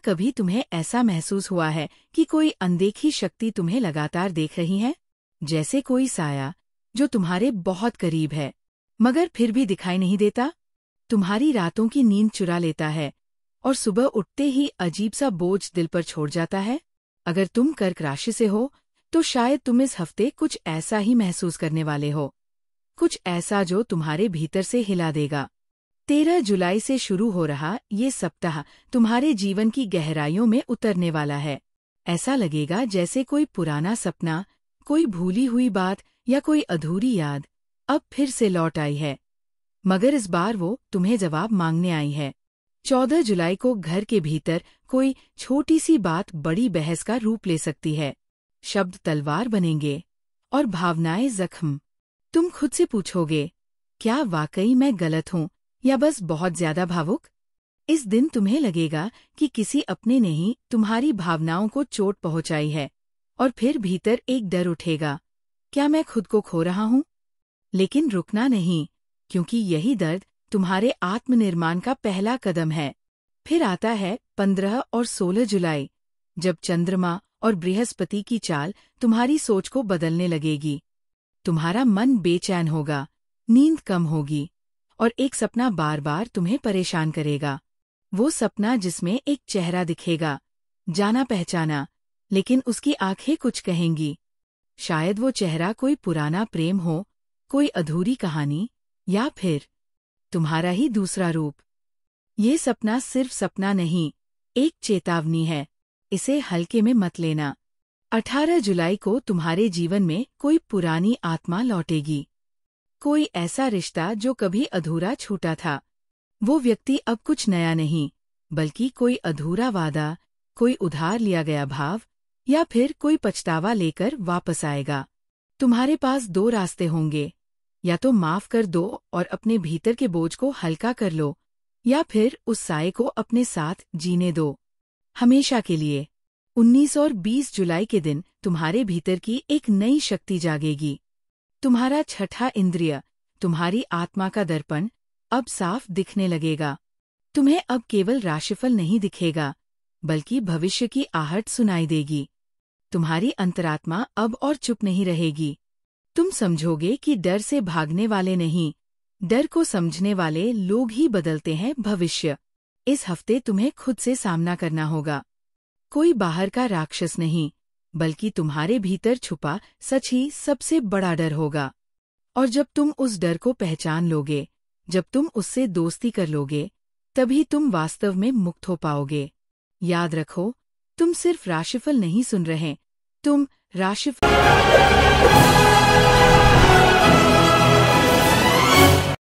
कभी तुम्हें ऐसा महसूस हुआ है कि कोई अनदेखी शक्ति तुम्हें लगातार देख रही है? जैसे कोई साया जो तुम्हारे बहुत करीब है मगर फिर भी दिखाई नहीं देता, तुम्हारी रातों की नींद चुरा लेता है और सुबह उठते ही अजीब सा बोझ दिल पर छोड़ जाता है। अगर तुम कर्क राशि से हो तो शायद तुम इस हफ्ते कुछ ऐसा ही महसूस करने वाले हो, कुछ ऐसा जो तुम्हारे भीतर से हिला देगा। 13 जुलाई से शुरू हो रहा ये सप्ताह तुम्हारे जीवन की गहराइयों में उतरने वाला है। ऐसा लगेगा जैसे कोई पुराना सपना, कोई भूली हुई बात या कोई अधूरी याद अब फिर से लौट आई है, मगर इस बार वो तुम्हें जवाब मांगने आई है। 14 जुलाई को घर के भीतर कोई छोटी सी बात बड़ी बहस का रूप ले सकती है। शब्द तलवार बनेंगे और भावनाएं जख्म। तुम खुद से पूछोगे, क्या वाकई मैं गलत हूँ या बस बहुत ज्यादा भावुक? इस दिन तुम्हें लगेगा कि किसी अपने ने ही तुम्हारी भावनाओं को चोट पहुंचाई है और फिर भीतर एक डर उठेगा, क्या मैं खुद को खो रहा हूँ? लेकिन रुकना नहीं, क्योंकि यही दर्द तुम्हारे आत्मनिर्माण का पहला कदम है। फिर आता है 15 और 16 जुलाई, जब चंद्रमा और बृहस्पति की चाल तुम्हारी सोच को बदलने लगेगी। तुम्हारा मन बेचैन होगा, नींद कम होगी और एक सपना बार बार तुम्हें परेशान करेगा। वो सपना जिसमें एक चेहरा दिखेगा, जाना पहचाना, लेकिन उसकी आंखें कुछ कहेंगी। शायद वो चेहरा कोई पुराना प्रेम हो, कोई अधूरी कहानी या फिर तुम्हारा ही दूसरा रूप। ये सपना सिर्फ सपना नहीं, एक चेतावनी है, इसे हल्के में मत लेना। 18 जुलाई को तुम्हारे जीवन में कोई पुरानी आत्मा लौटेगी, कोई ऐसा रिश्ता जो कभी अधूरा छूटा था। वो व्यक्ति अब कुछ नया नहीं, बल्कि कोई अधूरा वादा, कोई उधार लिया गया भाव या फिर कोई पछतावा लेकर वापस आएगा। तुम्हारे पास 2 रास्ते होंगे, या तो माफ कर दो और अपने भीतर के बोझ को हल्का कर लो, या फिर उस साए को अपने साथ जीने दो, हमेशा के लिए। 19 और 20 जुलाई के दिन तुम्हारे भीतर की एक नई शक्ति जागेगी। तुम्हारा छठा इंद्रिय, तुम्हारी आत्मा का दर्पण, अब साफ दिखने लगेगा। तुम्हें अब केवल राशिफल नहीं दिखेगा, बल्कि भविष्य की आहट सुनाई देगी। तुम्हारी अंतरात्मा अब और चुप नहीं रहेगी। तुम समझोगे कि डर से भागने वाले नहीं, डर को समझने वाले लोग ही बदलते हैं भविष्य। इस हफ्ते तुम्हें खुद से सामना करना होगा। कोई बाहर का राक्षस नहीं, बल्कि तुम्हारे भीतर छुपा सच ही सबसे बड़ा डर होगा। और जब तुम उस डर को पहचान लोगे, जब तुम उससे दोस्ती कर लोगे, तभी तुम वास्तव में मुक्त हो पाओगे। याद रखो, तुम सिर्फ राशिफल नहीं सुन रहे, तुम राशिफल